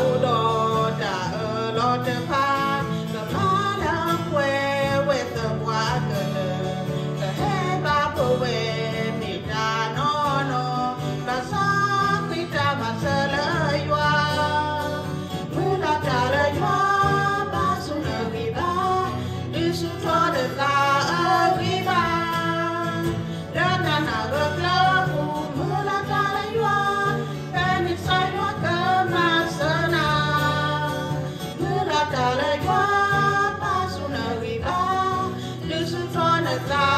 u đô trả lo trở pha cả má đã quê tờ quá cờ cả hết ba phố về mi trả nó đã xa khi trả mà sợ lời qua mưa đã trả lời qua ba xuống ở vì ba đi xuống cho được ta ở vì ba đã nà gật lỡ mưa đã trả lời qua bên đi sai nó cơ mà sợ nào mưa đã trả lời qua ba xuống ở vì ba đi xuống cho được ta